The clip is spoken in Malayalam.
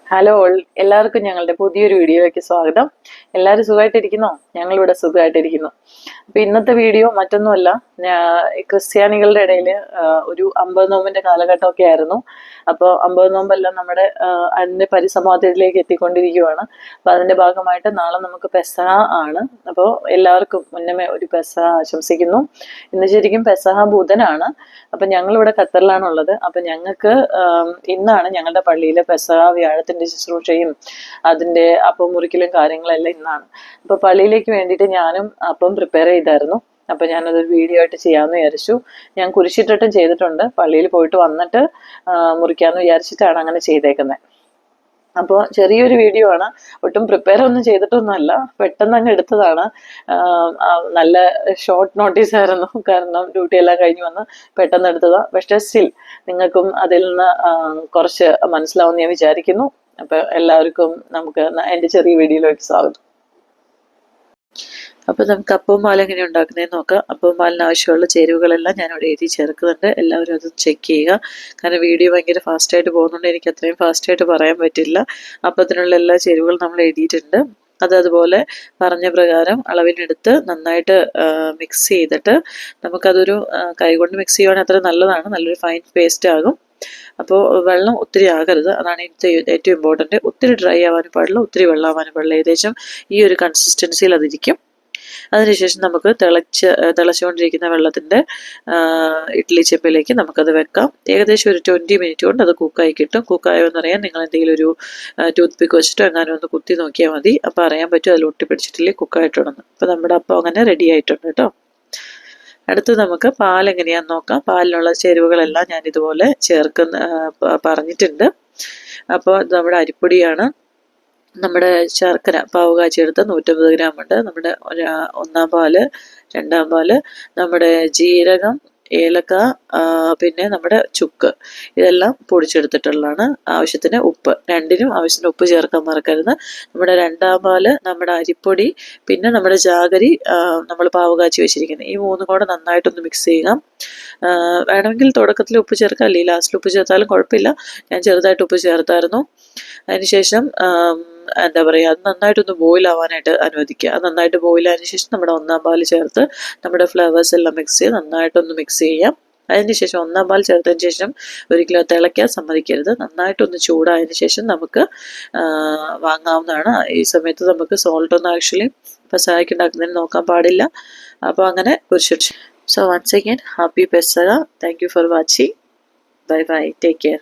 ഹലോ ഓൾ, എല്ലാവർക്കും ഞങ്ങളുടെ പുതിയൊരു വീഡിയോയ്ക്ക് സ്വാഗതം. എല്ലാവരും സുഖമായിട്ടിരിക്കുന്നോ? ഞങ്ങളിവിടെ സുഖമായിട്ടിരിക്കുന്നു. അപ്പൊ ഇന്നത്തെ വീഡിയോ മറ്റൊന്നുമല്ല, ക്രിസ്ത്യാനികളുടെ ഇടയിൽ ഒരു 50 നോമ്പിന്റെ കാലഘട്ടമൊക്കെ ആയിരുന്നു. അപ്പോൾ 50 നോമ്പെല്ലാം നമ്മുടെ അതിന്റെ പരിസമാപ്തിയിലേക്ക് എത്തിക്കൊണ്ടിരിക്കുകയാണ്. അപ്പൊ അതിന്റെ ഭാഗമായിട്ട് നാളെ നമുക്ക് പെസഹ ആണ്. അപ്പോൾ എല്ലാവർക്കും മുന്നമേ ഒരു പെസഹ ആശംസിക്കുന്നു. ഇന്ന് ശരിക്കും പെസഹ ബുധനാണ്. അപ്പൊ ഞങ്ങളിവിടെ ഖത്തറിലാണുള്ളത്. അപ്പൊ ഞങ്ങൾക്ക് ഇന്നാണ് ഞങ്ങളുടെ പള്ളിയിലെ പെസഹ വ്യാഴത്തിന്റെ ശുശ്രൂഷയും അതിന്റെ അപ്പം മുറിക്കലും കാര്യങ്ങളെല്ലാം ഇന്നാണ്. അപ്പൊ പള്ളിയിലേക്ക് വേണ്ടിയിട്ട് ഞാനും അപ്പം പ്രിപ്പയർ ചെയ്തായിരുന്നു. അപ്പൊ ഞാനതൊരു വീഡിയോ ആയിട്ട് ചെയ്യാമെന്ന് വിചാരിച്ചു. ഞാൻ കുരിശിട്ടിട്ടും ചെയ്തിട്ടുണ്ട്. പള്ളിയിൽ പോയിട്ട് വന്നിട്ട് മുറിക്കാമെന്ന് വിചാരിച്ചിട്ടാണ് അങ്ങനെ ചെയ്തേക്കുന്നത്. അപ്പോൾ ചെറിയൊരു വീഡിയോ ആണ്, ഒട്ടും പ്രിപ്പയർ ഒന്നും ചെയ്തിട്ടൊന്നുമല്ല, പെട്ടെന്ന് അങ്ങ് എടുത്തതാണ്. നല്ല ഷോർട്ട് നോട്ടീസ് ആയിരുന്നു, കാരണം ഡ്യൂട്ടി എല്ലാം കഴിഞ്ഞ് വന്ന് പെട്ടെന്ന് എടുത്തതാണ്. പക്ഷെ സ്റ്റിൽ നിങ്ങൾക്കും അതിൽ നിന്ന് കുറച്ച് മനസ്സിലാവുമെന്ന് ഞാൻ വിചാരിക്കുന്നു. അപ്പൊ എല്ലാവർക്കും നമുക്ക് എൻ്റെ ചെറിയ വീഡിയോയിലേക്ക് സ്വാഗതം. അപ്പോൾ നമുക്ക് അപ്പവും പാലും എങ്ങനെ ഉണ്ടാക്കുന്നതെന്ന് നോക്കാം. അപ്പവും പാലിന് ആവശ്യമുള്ള ചേരുവകളെല്ലാം ഞാനിവിടെ എഴുതി ചേർക്കുന്നുണ്ട്. എല്ലാവരും അത് ചെക്ക് ചെയ്യുക. കാരണം വീഡിയോ ഭയങ്കര ഫാസ്റ്റായിട്ട് പോകുന്നുണ്ട്, എനിക്ക് അത്രയും ഫാസ്റ്റായിട്ട് പറയാൻ പറ്റില്ല. അപ്പത്തിനുള്ള എല്ലാ ചേരുവകളും നമ്മൾ എഴുതിയിട്ടുണ്ട്. അതുപോലെ പറഞ്ഞ പ്രകാരം അളവിനെടുത്ത് നന്നായിട്ട് മിക്സ് ചെയ്തിട്ട് നമുക്കതൊരു കൈകൊണ്ട് മിക്സ് ചെയ്യുവാണെങ്കിൽ അത്ര നല്ലതാണ്, നല്ലൊരു ഫൈൻ പേസ്റ്റ് ആകും. അപ്പോൾ വെള്ളം ഒത്തിരി ആകരുത്, അതാണ് ഏറ്റവും ഇമ്പോർട്ടൻറ്റ്. ഒത്തിരി ഡ്രൈ ആവാനും പാടില്ല, ഒത്തിരി വെള്ളം ആവാനും പാടില്ല. ഏകദേശം ഈ ഒരു കൺസിസ്റ്റൻസിയിൽ അതിരിക്കും. അതിനുശേഷം നമുക്ക് തിളച്ചുകൊണ്ടിരിക്കുന്ന വെള്ളത്തിൻ്റെ ഇഡ്ഡലി ചെമ്പിലേക്ക് നമുക്കത് വെക്കാം. ഏകദേശം ഒരു 20 മിനിറ്റ് കൊണ്ട് അത് കുക്കായി കിട്ടും. കുക്കായോ എന്നറിയാൻ നിങ്ങൾ എന്തെങ്കിലും ഒരു ടൂത്ത് പിക്ക് വെച്ചിട്ടോ എങ്ങാനും ഒന്ന് കുത്തി നോക്കിയാൽ മതി. അപ്പോൾ അറിയാൻ പറ്റും അതിൽ ഒട്ടിപ്പിടിച്ചിട്ടില്ലേ കുക്കായിട്ടുണ്ടെന്ന്. അപ്പോൾ നമ്മുടെ അപ്പം അങ്ങനെ റെഡി ആയിട്ടുണ്ട് കേട്ടോ. അടുത്ത് നമുക്ക് പാൽ എങ്ങനെയാണെന്ന് നോക്കാം. പാലിനുള്ള ചേരുവകളെല്ലാം ഞാൻ ഇതുപോലെ പറഞ്ഞിട്ടുണ്ട്. അപ്പോൾ നമ്മുടെ അരിപ്പൊടിയാണ്, നമ്മുടെ ശർക്കര പാവ് കാച്ചിയെടുത്ത് 150 ഗ്രാം ഉണ്ട്, നമ്മുടെ ഒന്നാം പാല്, രണ്ടാം പാല്, നമ്മുടെ ജീരകം, ഏലക്ക, പിന്നെ നമ്മുടെ ചുക്ക്, ഇതെല്ലാം പൊടിച്ചെടുത്തിട്ടുള്ളതാണ്. ആവശ്യത്തിന് ഉപ്പ്, രണ്ടിനും ആവശ്യത്തിന് ഉപ്പ് ചേർക്കാൻ മറക്കരുത്. നമ്മുടെ രണ്ടാം പാല്, നമ്മുടെ അരിപ്പൊടി, പിന്നെ നമ്മുടെ ജാഗരി, നമ്മൾ പാവ് കാച്ചി വെച്ചിരിക്കുന്നത്, ഈ മൂന്നും കൂടെ നന്നായിട്ടൊന്ന് മിക്സ് ചെയ്യുക. വേണമെങ്കിൽ തുടക്കത്തിൽ ഉപ്പ് ചേർക്കാം, അല്ലെങ്കിൽ ലാസ്റ്റിൽ ഉപ്പ് ചേർത്താലും കുഴപ്പമില്ല. ഞാൻ ചെറുതായിട്ട് ഉപ്പ് ചേർത്തായിരുന്നു. അതിനുശേഷം എന്താ പറയുക, അത് നന്നായിട്ടൊന്ന് ബോയിൽ ആവാനായിട്ട് അനുവദിക്കുക. അത് നന്നായിട്ട് ബോയിൽ ആയതിനു ശേഷം നമ്മുടെ ഒന്നാം പാൽ ചേർത്ത് നമ്മുടെ ഫ്ലേവേഴ്സ് എല്ലാം മിക്സ് ചെയ്ത് നന്നായിട്ടൊന്ന് മിക്സ് ചെയ്യാം. അതിനുശേഷം ഒന്നാം പാൽ ചേർത്തതിന് ശേഷം ഒരിക്കലും തിളയ്ക്കാൻ സമ്മതിക്കരുത്. നന്നായിട്ടൊന്ന് ചൂടായതിനു ശേഷം നമുക്ക് വാങ്ങാവുന്നതാണ്. ഈ സമയത്ത് നമുക്ക് സോൾട്ടൊന്നും ആക്ച്വലി പെസഹയ്ക്ക് ഉണ്ടാക്കുന്നതിന് നോക്കാൻ പാടില്ല. അപ്പോൾ അങ്ങനെ കുറിച്ച്. So once again happy Pesaha. Thank you for watching. Bye bye, take care.